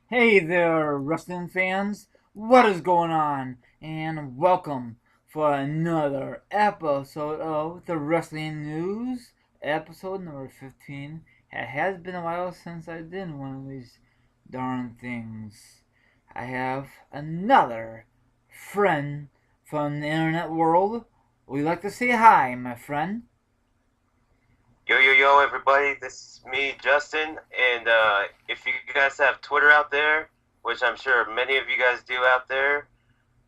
Hey there, wrestling fans. What is going on? And welcome for another episode of the Wrestling News, episode number 15. It has been a while since I did one of these darn things. I have another friend from the internet world. Would you like to say hi, my friend? Yo, yo, yo, everybody, this is me, Justin, and if you guys have Twitter out there, which I'm sure many of you guys do out there,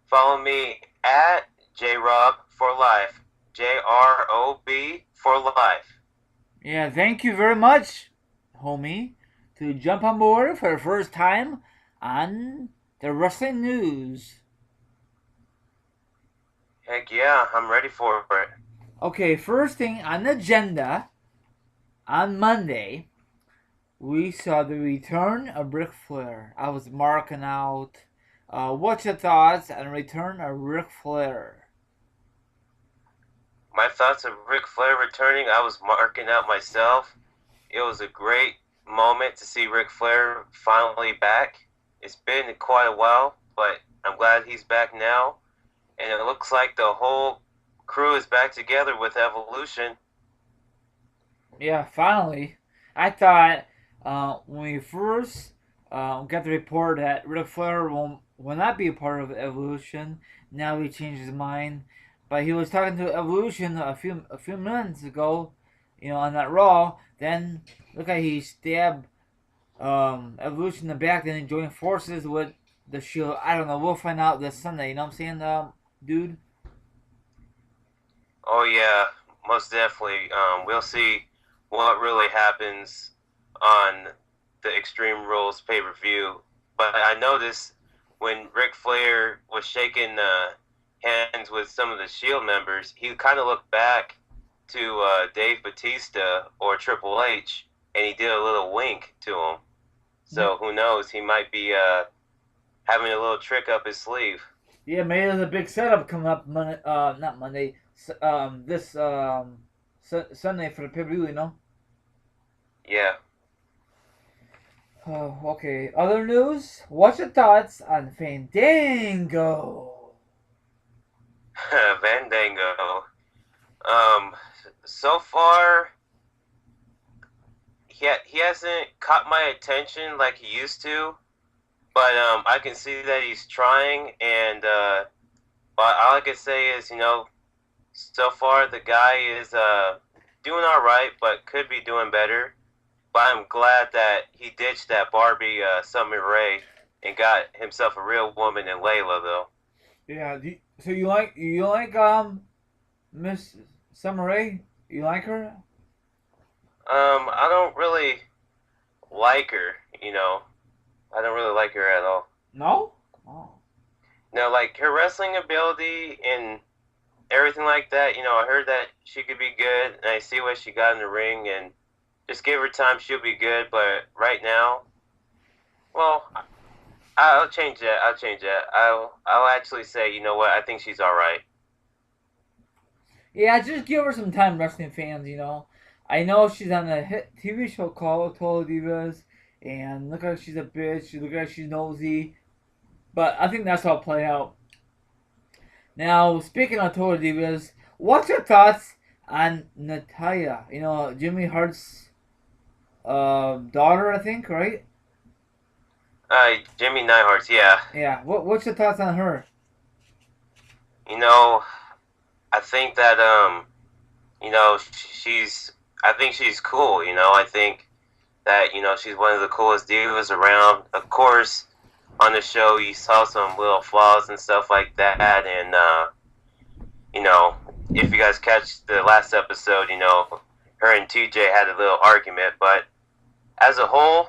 follow me at JRob for life, JROB for life. Yeah, thank you very much, homie, to jump on board for the first time on the wrestling news. Heck yeah, I'm ready for it. Okay, first thing on the agenda on Monday, we saw the return of Ric Flair. I was marking out. What's your thoughts on the return of Ric Flair? My thoughts of Ric Flair returning, I was marking out myself. It was a great moment to see Ric Flair finally back. It's been quite a while, but I'm glad he's back now. And it looks like the whole crew is back together with Evolution. Yeah, finally. I thought when we first got the report that Ric Flair will not be a part of Evolution, now he changed his mind. But he was talking to Evolution a few minutes ago, on that Raw. Then look how he stabbed Evolution in the back. Then he joined forces with the Shield. I don't know. We'll find out this Sunday. You know what I'm saying, dude? Oh yeah, most definitely. We'll see what really happens on the Extreme Rules pay-per-view. But I noticed when Ric Flair was shaking hands with some of the Shield members, he kind of looked back to Dave Batista or Triple H, and he did a little wink to him. So who knows? He might be having a little trick up his sleeve. Yeah, maybe there's a big setup coming up Monday, not Monday, this Sunday for the pay per view. Yeah, Oh, okay. Other news. What's your thoughts on Fandango? Vandango. Um, so far he hasn't caught my attention like he used to, but I can see that he's trying, and but all I can say is, so far the guy is doing all right, but could be doing better. But I'm glad that he ditched that Barbie Summer Rae and got himself a real woman in Layla, though. Yeah. So you like Miss Summer Rae? You like her? I don't really like her, I don't really like her at all. No. Oh. Now, like her wrestling ability and everything like that, I heard that she could be good, and I see what she got in the ring, and just give her time, she'll be good. But right now, well, I'll change that. I'll change that. I'll actually say, you know what? I think she's all right. Yeah, just give her some time, wrestling fans. I know she's on a hit TV show called Total Divas, and look like she's a bitch. Look like she's nosy, but I think that's all play out. Now, speaking of Total Divas, what's your thoughts on Natalia? Jimmy Hart's daughter, I think, right? Jimmy Neidhart's, yeah. Yeah. What's your thoughts on her? You know, I think that she's. I think she's cool. I think that she's one of the coolest divas around. Of course, on the show you saw some little flaws and stuff like that, and you know, if you guys catch the last episode, her and TJ had a little argument, but as a whole,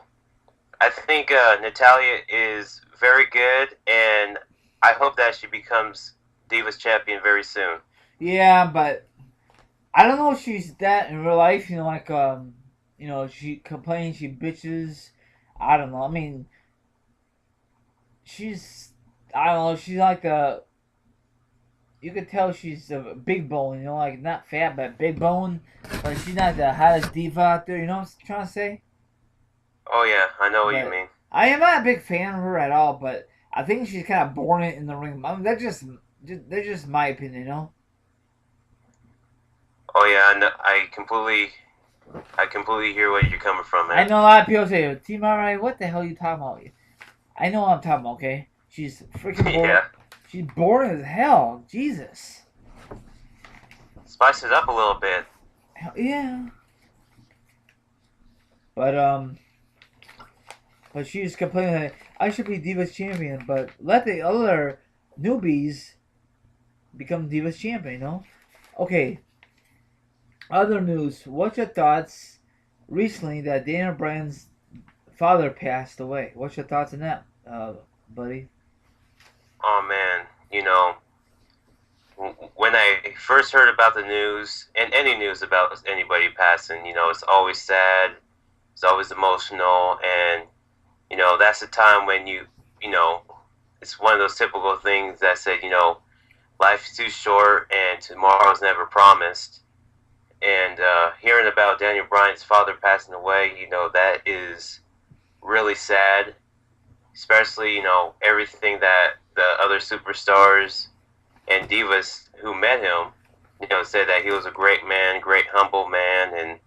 I think Natalia is very good, and I hope that she becomes Divas champion very soon. Yeah, but I don't know if she's that in real life. She complains, she bitches. I don't know. I mean, she's I don't know. She's like a you could tell she's a big bone. Like not fat but big bone. But she's not the hottest diva out there. You know what I'm trying to say? Oh yeah, I know what you But mean. I am not a big fan of her at all. But I think she's kind of born it in the ring. I mean, that's just my opinion, you know. Oh yeah, I completely hear where you're coming from, I man. know a lot of people say, Team Alright, what the hell are you talking about? I know what I'm talking about, okay? She's freaking boring. Yeah, She's boring as hell. Jesus. spice it up a little bit. Hell, yeah. But she's complaining that I should be Divas champion, but let the other newbies become Divas champion, you know? Okay, other news. What's your thoughts recently that Daniel Bryan's father passed away? What's your thoughts on that, buddy? Oh man, when I first heard about the news and any news about anybody passing, it's always sad, it's always emotional, and that's the time when you know, it's one of those typical things that said, life's too short and tomorrow's never promised. And hearing about Daniel Bryan's father passing away, that is really sad, especially, everything that the other superstars and divas who met him, said that he was a great man, great humble man, and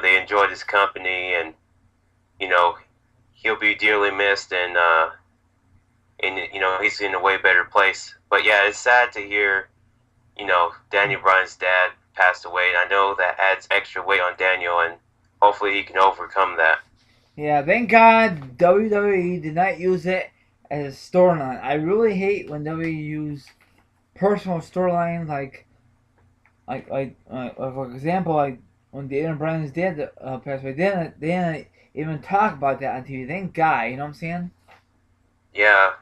they enjoyed his company, and you know he'll be dearly missed, and he's in a way better place. But yeah, it's sad to hear Daniel Bryan's dad passed away, and I know that adds extra weight on Daniel, and hopefully he can overcome that. Yeah, thank God WWE did not use it as a storyline. I really hate when WWE use personal storylines for example, like when Daniel Bryan's dad passed away. They didn't even talk about that on TV. Thank God, you know what I'm saying? Yeah,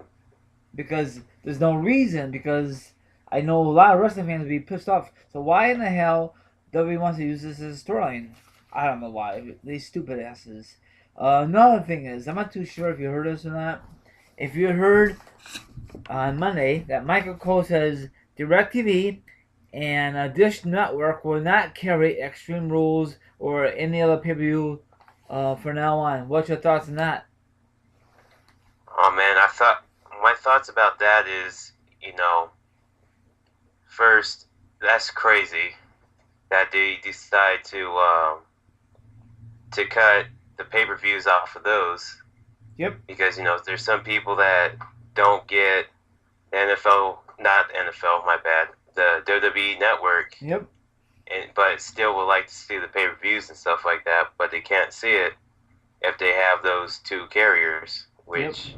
Because there's no reason. Because I know a lot of wrestling fans would be pissed off. So why in the hell WWE wants to use this as a storyline? I don't know why. These stupid asses. Another thing is, I'm not too sure if you heard this or not. If you heard on Monday that Michael Cole says DirecTV and Dish Network will not carry Extreme Rules or any other pay-per-view for now on. What's your thoughts on that? oh man, I thought my thoughts about that is, first, that's crazy that they decide to cut the pay-per-views off of those. Yep. Because there's some people that don't get the NFL, not NFL, my bad, the WWE Network, Yep. but still would like to see the pay-per-views and stuff like that, but they can't see it if they have those two carriers, which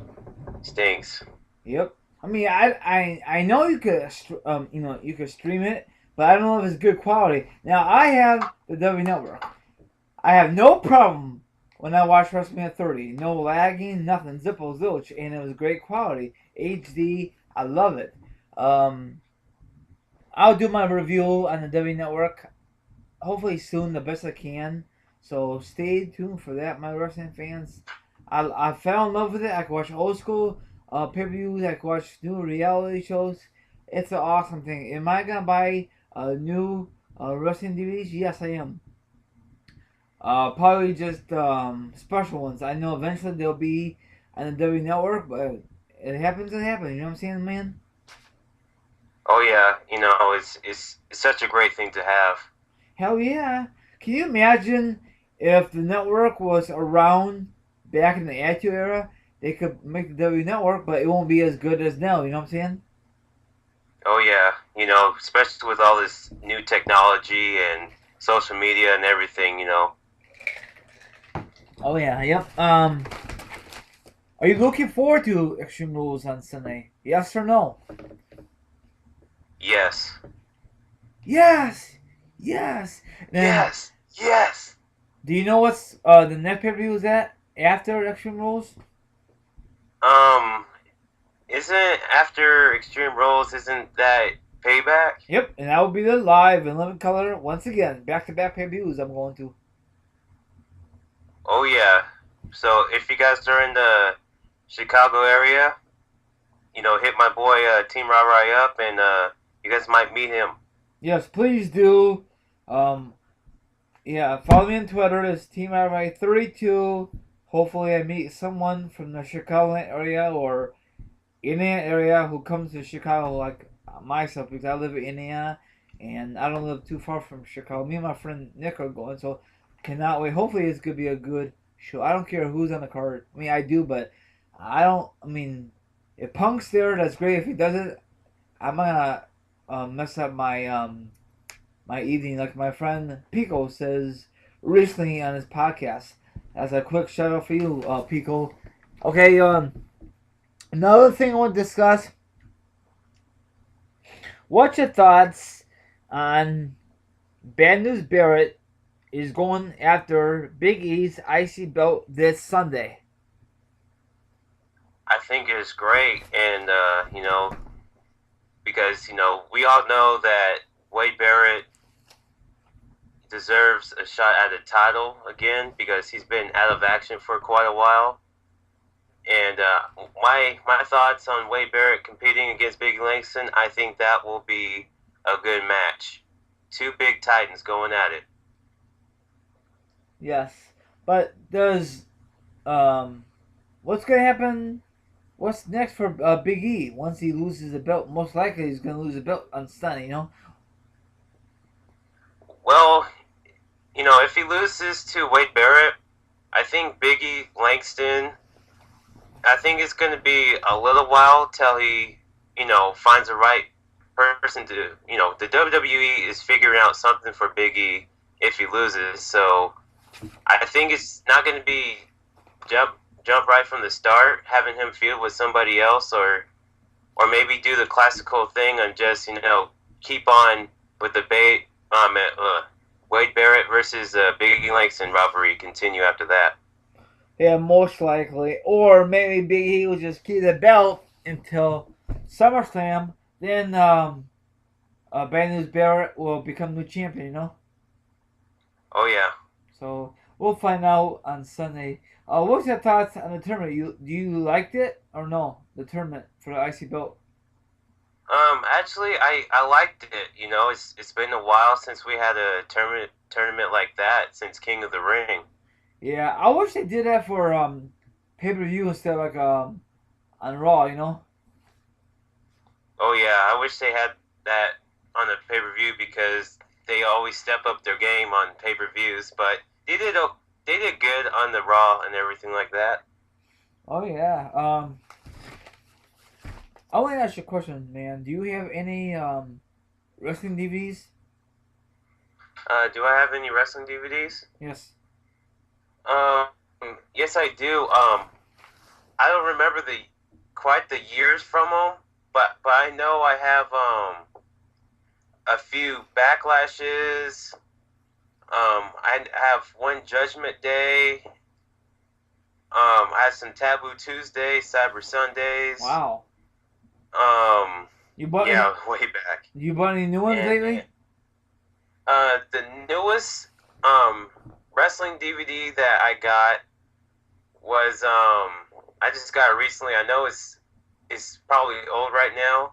stinks. Yep. I mean, I know you could you could stream it, but I don't know if it's good quality. Now I have the W Network. I have no problem when I watch WrestleMania 30. No lagging, nothing. Zippo zilch, and it was great quality. HD. I love it. I'll do my review on the W Network hopefully soon, the best I can. So stay tuned for that, my wrestling fans. I fell in love with it. I can watch old school pay-per-views. I can watch new reality shows. It's an awesome thing. Am I gonna buy new wrestling DVDs? Yes, I am. Probably just special ones. I know eventually they'll be on the W Network, but it happens. It happens. You know what I'm saying, man? Oh yeah, it's such a great thing to have. Hell yeah! Can you imagine if the network was around back in the Attitude Era? They could make the W Network, but it won't be as good as now. You know what I'm saying? Oh yeah, especially with all this new technology and social media and everything. Oh yeah, yep. Are you looking forward to Extreme Rules on Sunday? Yes or no? Yes. Yes, yes. Then, Yes. Yes. do you know what's the next pay-per-view is at after Extreme Rules? Um, isn't after Extreme Rules, isn't that Payback? Yep, and that will be the live in living color once again. Back-to-back pay-per-views I'm going to. Oh yeah. So if you guys are in the Chicago area, hit my boy Team Rai up, and you guys might meet him. Yes, please do. Um, yeah, follow me on Twitter. It's Team 32. Hopefully, I meet someone from the Chicago area or Indiana area who comes to Chicago like myself because I live in Indiana and I don't live too far from Chicago. Me and my friend Nick are going, so cannot wait. Hopefully, it's gonna be a good show. I don't care who's on the card. I mean, I do, but I don't. I mean, if Punk's there, that's great. If he doesn't, I'm gonna mess up my evening. Like my friend Pico says recently on his podcast. As a quick shout out for you, Pico. Okay, another thing I want to discuss. What's your thoughts on Bad News Barrett is going after Big E's IC belt this Sunday? I think it's great, and because we all know that Wade Barrett deserves a shot at a title again because he's been out of action for quite a while. And my thoughts on Wade Barrett competing against Biggie Langston, I think that will be a good match. Two big titans going at it. Yes, but there's what's gonna happen? What's next for Big E once he loses the belt? Most likely he's gonna lose the belt on Sunday. Well, if he loses to Wade Barrett, I think Biggie Langston, I think it's going to be a little while till he, finds the right person to, the WWE is figuring out something for Biggie if he loses. So I think it's not going to be jump right from the start, having him feud with somebody else, or maybe do the classical thing and just, keep on with the Wade Barrett versus Biggie Langston rivalry continue after that. Yeah, most likely. Or maybe Big E will just keep the belt until SummerSlam. Then Bad News Barrett will become new champion. Oh, yeah. So we'll find out on Sunday. What's your thoughts on the tournament? Do you liked it or no? The tournament for the IC belt. Actually, I liked it. It's been a while since we had a tournament like that since King of the Ring. Yeah, I wish they did that for pay-per-view instead of like on Raw. Oh yeah, I wish they had that on the pay-per-view because they always step up their game on pay-per-views. But they did good on the Raw and everything like that. Oh yeah. I want to ask you a question, man. Do you have any wrestling DVDs? Do I have any wrestling DVDs? Yes. Yes, I do. I don't remember quite the years from them, but I know I have a few backlashes. I have one Judgment Day. I had some Taboo Tuesday, Cyber Sundays. Wow. You bought way back. You bought any new ones lately? The newest wrestling DVD that I got was I just got it recently. I know it's probably old right now,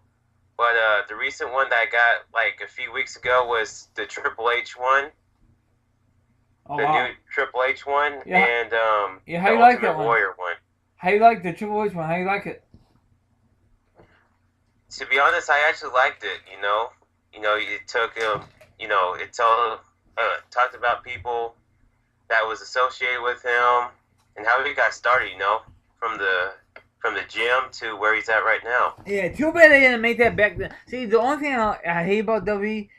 but the recent one that I got like a few weeks ago was the Triple H one. Oh, the wow. new Triple H one, Yeah. and Yeah, how the you like Ultimate that one? Warrior one. How you like the Triple H one? How you like it? To be honest, I actually liked it. It took it all talked about people that was associated with him and how he got started. From the gym to where he's at right now. Yeah, too bad they didn't make that back then. See, the only thing I hate about DVDs,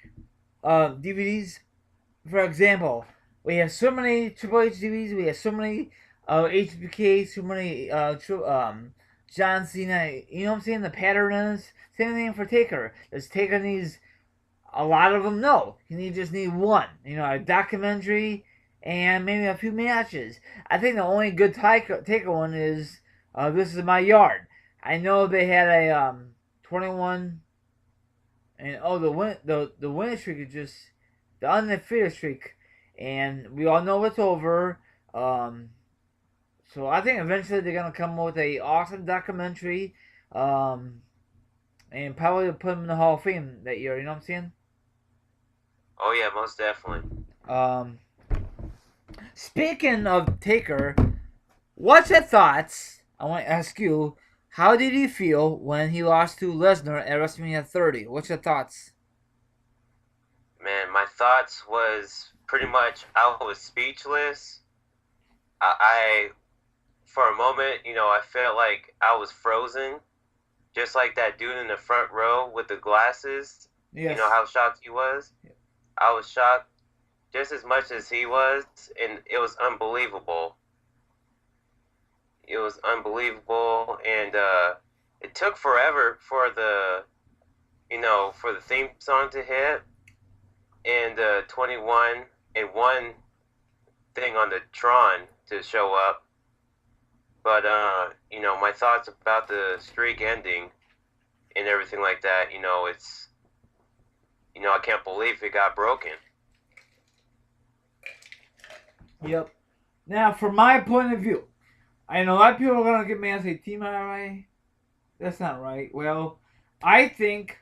for example, we have so many Triple H DVDs, we have so many HBK, so many John Cena. You know what I'm saying? The pattern is same thing for Taker. Does Taker needs a lot of them? No, he just need one. A documentary and maybe a few matches. I think the only good Taker one is This Is My Yard. I know they had a 21, and the winning streak is just the undefeated streak, and we all know it's over. So I think eventually they're gonna come up with a awesome documentary, and probably put him in the Hall of Fame that year. You know what I'm saying? Oh yeah, most definitely. Speaking of Taker, What's your thoughts? I want to ask you, how did you feel when he lost to Lesnar at WrestleMania 30? What's your thoughts? Man, my thoughts was pretty much I was speechless. I for a moment, I felt like I was frozen, just like that dude in the front row with the glasses. You know Yes. how shocked he was? I was shocked just as much as he was, and it was unbelievable. It was unbelievable, and it took forever for the theme song to hit, and 21 and one thing on the Tron to show up. But my thoughts about the streak ending and everything like that, it's I can't believe it got broken. Yep. Now, from my point of view, I know a lot of people are gonna get mad and say Team IRA. That's not right. Well, I think.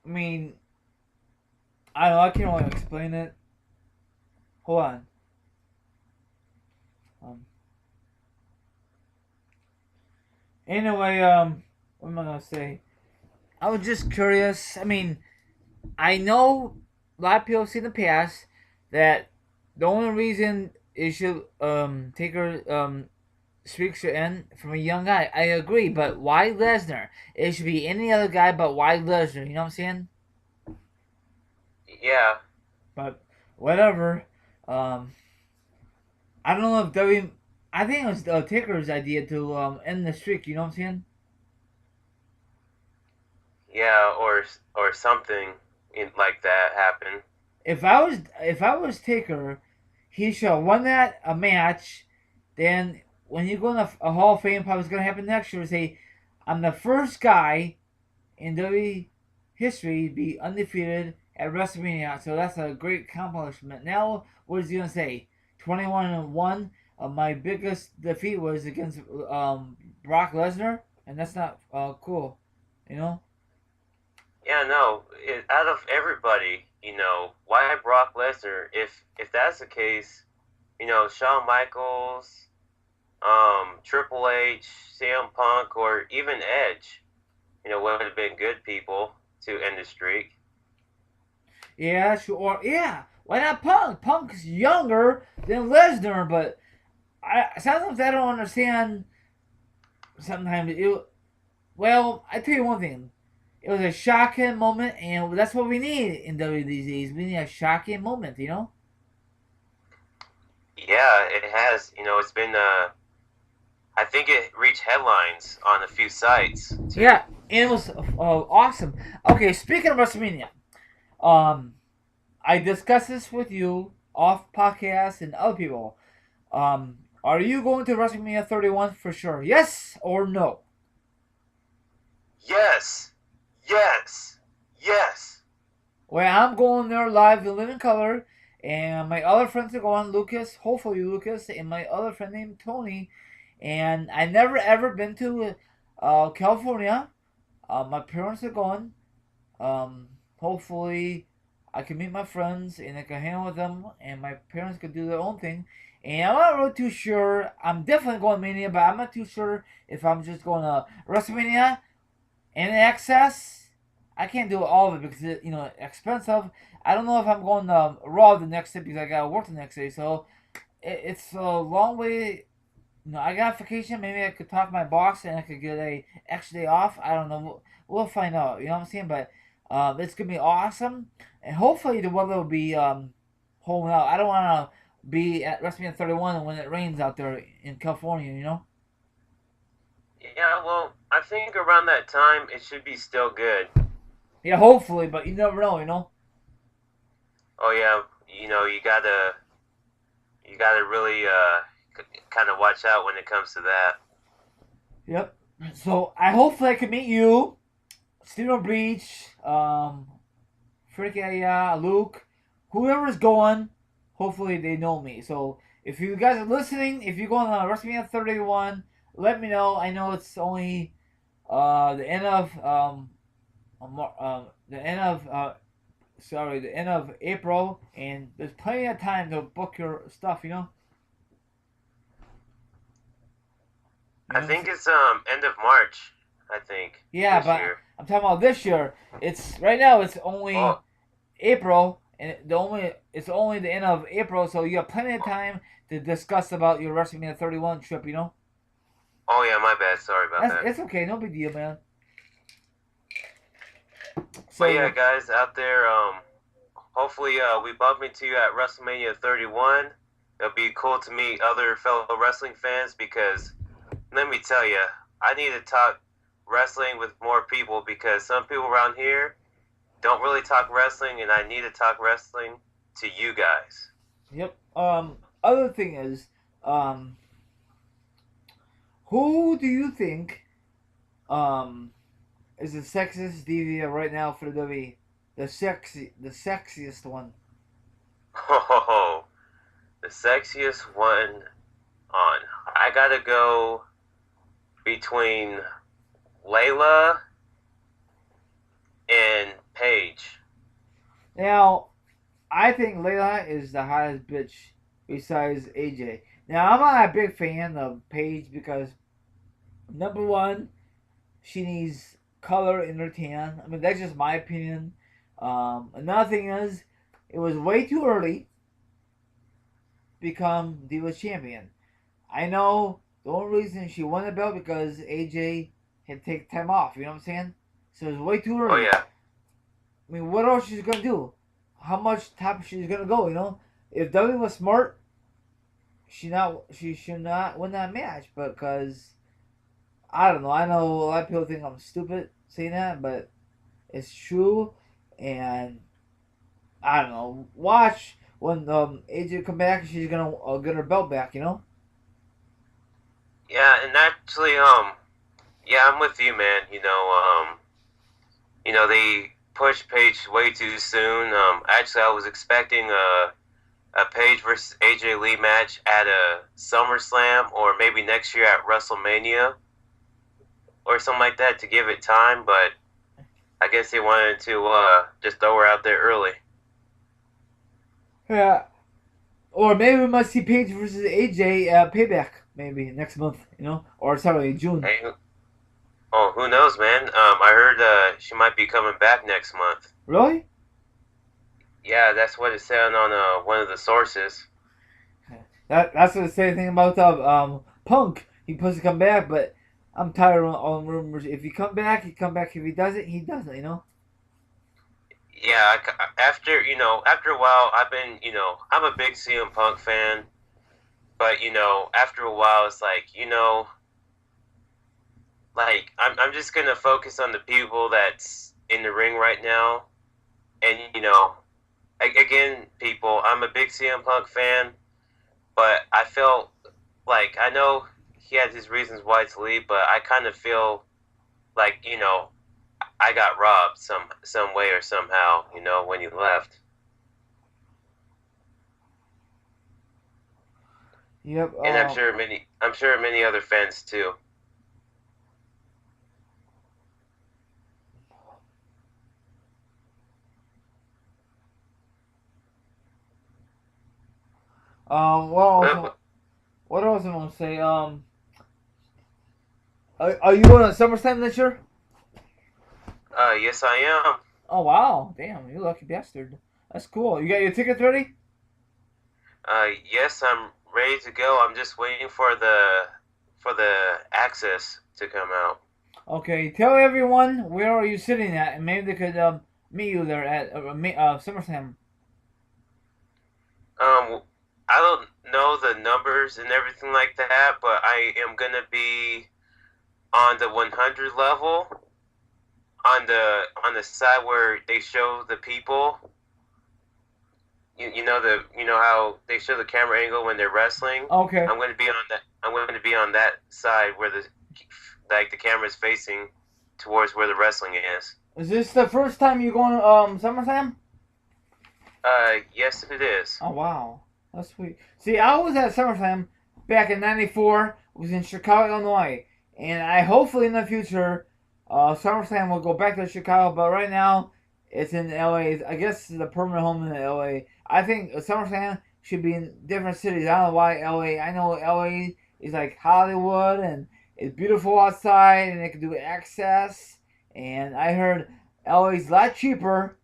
I mean, I don't know. I can't really explain it. Hold on. Um, anyway, what am I gonna say? I was just curious. I mean, I know a lot of people say in the past that the only reason it should take her streak should end from a young guy. I agree, but why Lesnar? It should be any other guy, but why Lesnar? You know what I'm saying? Yeah, But whatever. Um, I don't know if W. I think it was Taker's idea to end the streak. You know what I'm saying? yeah, or something like that happened. If I was Taker, he should have won that a match. Then when you go in a Hall of Fame, probably what's gonna happen next year. Say, I'm the first guy in WWE history to be undefeated at WrestleMania. So that's a great accomplishment. Now, what is he gonna say? 21-1. My biggest defeat was against Brock Lesnar, and that's not cool. You know? Yeah, no. Out of everybody, why Brock Lesnar? If that's the case, Shawn Michaels, Triple H, CM Punk, or even Edge, would have been good people to end the streak. Yeah, sure. Yeah, why not Punk? Punk's younger than Lesnar, but sometimes I don't understand. Sometimes well, I tell you one thing. It was a shocking moment, and that's what we need in WWE these days. We need a shocking moment, you know? Yeah, it has. It's been. I think it reached headlines on a few sites too. Yeah, and it was awesome. Okay, speaking of WrestleMania, um, I discussed this with you off podcast and other people. Are you going to WrestleMania 31 for sure? Yes or no? Yes, yes, yes. Well, I'm going there live in living color, and my other friends are going. Lucas, hopefully Lucas, and my other friend named Tony. And I never ever been to California. My parents are going. Hopefully, I can meet my friends and I can hang out with them, and my parents can do their own thing. And I'm not really too sure. I'm definitely going Mania, but I'm not too sure if I'm just going to WrestleMania and Access. I can't do all of it because expensive. I don't know if I'm going to Raw the next day because I gotta work the next day. So it's a long way. I got vacation. Maybe I could talk to my boss and I could get a extra day off. I don't know. We'll find out. You know what I'm saying? But it's gonna be awesome, and hopefully the weather will be holding out. I don't want to be at WrestleMania 31 when it rains out there in California. You know? Yeah, well, I think around that time it should be still good. Yeah, hopefully, but you never know. You know? Oh yeah, you gotta really kind of watch out when it comes to that. Yep. So I hopefully I can meet you, Steel Breach, Freaky Luke, whoever's going. Hopefully they know me. So if you guys are listening, if you're going on WrestleMania 31, let me know. I know it's only the end of the end of the end of April, and there's plenty of time to book your stuff. You know. You I know what I'm think saying? it's end of March. I think Yeah, this but year. I'm talking about this year. It's right now. It's only Oh, April, and it's only the end of April, so you have plenty of time to discuss about your WrestleMania 31 trip. You know, oh yeah, my bad. Sorry about that's that. it's okay, no big deal, man. But yeah, So guys out there, hopefully we bump into you at WrestleMania 31. It'll be cool to meet other fellow wrestling fans because let me tell you, I need to talk wrestling with more people because some people around here don't really talk wrestling, and I need to talk wrestling to you guys. yep. Other thing is, um, who do you think um is the sexiest diva right now for the WWE? The sexiest one. Oh, the sexiest one on. I gotta go between Layla and Paige. Now, I think Layla is the hottest bitch besides AJ. Now, I'm not a big fan of Paige because number one, she needs color in her tan. I mean, that's just my opinion. Another thing is, it was way too early to become Divas champion. I know the only reason she won the belt because AJ had to take time off. You know what I'm saying? So it was way too Oh early. yeah, I mean, what else she's gonna do? How much top she's gonna go? You know, if W was smart, she should not win that match. Because I don't know. I know a lot of people think I'm stupid saying that, but it's true. And I don't know. Watch when AJ come back. She's gonna get her belt back. You know. yeah, and actually, yeah, I'm with you, man. They pushed Paige way too soon. Actually, I was expecting a Paige versus AJ Lee match at a SummerSlam or maybe next year at WrestleMania or something like that to give it time, but I guess they wanted to just throw her out there early. Yeah. Or maybe we might see Paige versus AJ payback maybe next month. You know, or sorry, June. Hey, oh, who knows, man? I heard she might be coming back next month. Really? Yeah, that's what it said on one of the sources. That's the same thing about Punk. He supposed to come back, but I'm tired of all the rumors. If he come back, he come back. If he doesn't, he doesn't. You know. Yeah, after a while, I'm a big CM Punk fan, but after a while, it's like I'm just gonna focus on the people that's in the ring right now, and again, people, I'm a big CM Punk fan, but I felt like I know he had his reasons why to leave, but I kind of feel like I got robbed some way or somehow, when he left. Yep. And I'm sure many other fans too. Also, what else am I gonna say? Are you going to SummerSlam this year? Yes, I am. Oh wow, damn, you lucky bastard. That's cool. You got your tickets ready? Yes, I'm ready to go. I'm just waiting for the access to come out. Okay, tell everyone where are you sitting at, and maybe they could meet you there at SummerSlam. Um, I don't know the numbers and everything like that, but I am gonna be on the 100 level, on the side where they show the people. You know how they show the camera angle when they're wrestling. Okay. I'm going to be on that. I'm going to be on that side where the camera is facing towards where the wrestling is. Is this the first time you going SummerSlam? Yes, it is. Oh wow, that's sweet. See, I was at SummerSlam back in '94. Was in Chicago, Illinois, and I hopefully in the future, SummerSlam will go back to Chicago. But right now, it's in LA. I guess it's the permanent home in LA. I think SummerSlam should be in different cities. I don't know why LA. I know LA is like Hollywood and It's beautiful outside, and they can do access. And I heard LA's a lot cheaper.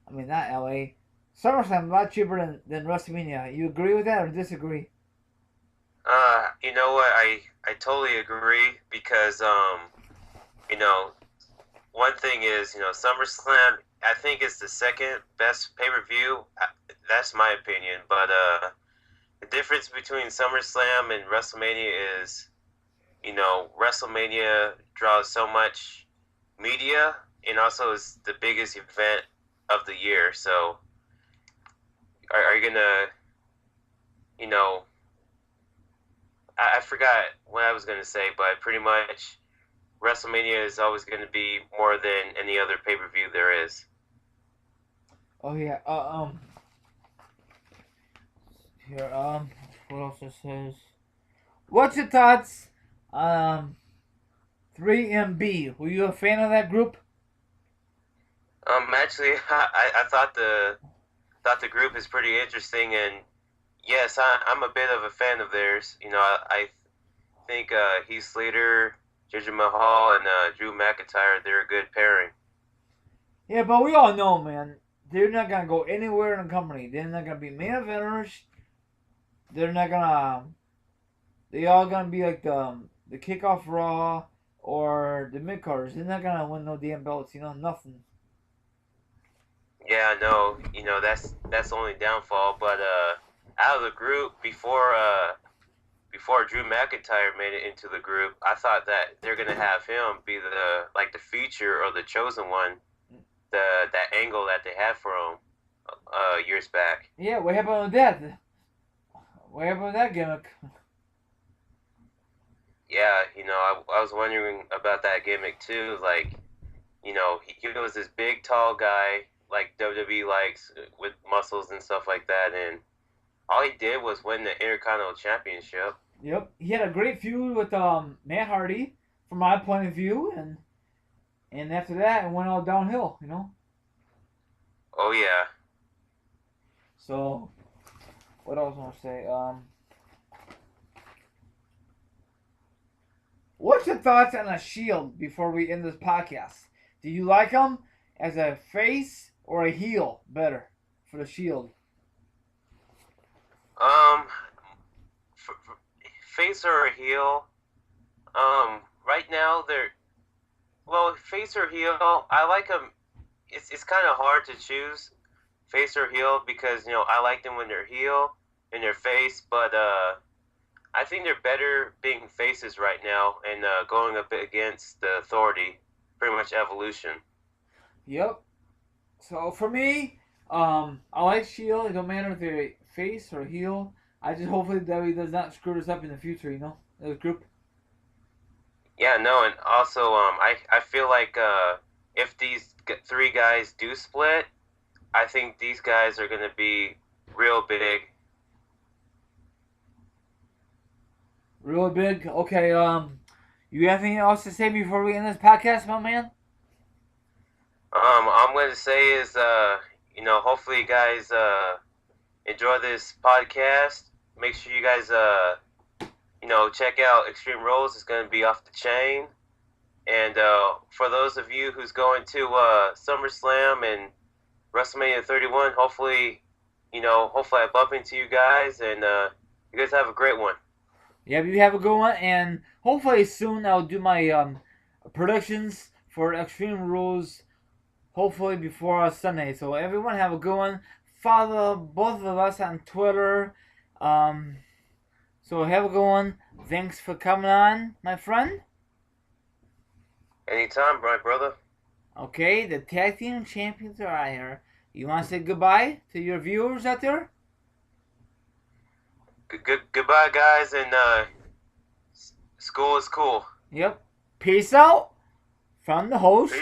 I mean, not LA. SummerSlam a lot cheaper than WrestleMania. You agree with that or disagree? You know what? I totally agree because you know, one thing is, SummerSlam. I think it's the second best pay per view. That's my opinion. But the difference between SummerSlam and WrestleMania is, WrestleMania draws so much media, and also is the biggest event of the year. So, are you gonna, you know, I forgot what I was gonna say, but pretty much WrestleMania is always going to be more than any other pay per view there is. Oh yeah. Here. What else it says? What's your thoughts? 3MB. Were you a fan of that group? Actually, I thought the group is pretty interesting, and yes, I'm a bit of a fan of theirs. I think Heath Slater, Jinder Mahal, and Drew McIntyre, they're a good pairing. Yeah, but we all know, man. They're not gonna go anywhere in the company. They're not gonna be main eventers. They're not gonna. They all gonna be like the kickoff Raw or the mid carders. They're not gonna win no damn belts. Nothing. Yeah, no, that's the only downfall. But out of the group before Drew McIntyre made it into the group, I thought that they're gonna have him be the feature or the chosen one, that angle that they had for him years back. Yeah, what happened with that? What happened with that gimmick? Yeah, I was wondering about that gimmick too. Like, he was this big, tall guy, like WWE likes, with muscles and stuff like that, and all he did was win the Intercontinental Championship. Yep, he had a great feud with Matt Hardy, from my point of view, and after that, it went all downhill. Oh yeah. So, what else want to say? What's your thoughts on a Shield before we end this podcast? Do you like him as a face or a heel better for the Shield? For face or heel? Right now face or heel. I like them. It's kind of hard to choose face or heel because I like them when they're heel and they're face, but I think they're better being faces right now and going up against the Authority, pretty much Evolution. Yep. So for me, I like Shield. It don't matter if they're face or heel. I just hopefully WWE does not screw this up in the future. The group. Yeah, no, and also I feel like if these three guys do split, I think these guys are gonna be real big. Real big. Okay. You have anything else to say before we end this podcast, my man? I'm going to say is, hopefully you guys enjoy this podcast. Make sure you guys, check out Extreme Rules. It's going to be off the chain. And for those of you who's going to SummerSlam and WrestleMania 31, hopefully I bump into you guys, and you guys have a great one. Yeah, you have a good one, and hopefully soon I'll do my predictions for Extreme Rules. Hopefully before Sunday. So everyone have a good one. Follow both of us on Twitter. So have a good one. Thanks for coming on, my friend. Anytime, my brother. Okay, the tag team champions are out here. You want to say goodbye to your viewers out there? Goodbye, guys, and school is cool. Yep. Peace out from the host.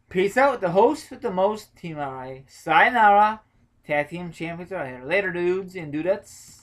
Peace out, the host with the most, Team RI. Sayonara. Tag team champions are here. Later, dudes and dudettes.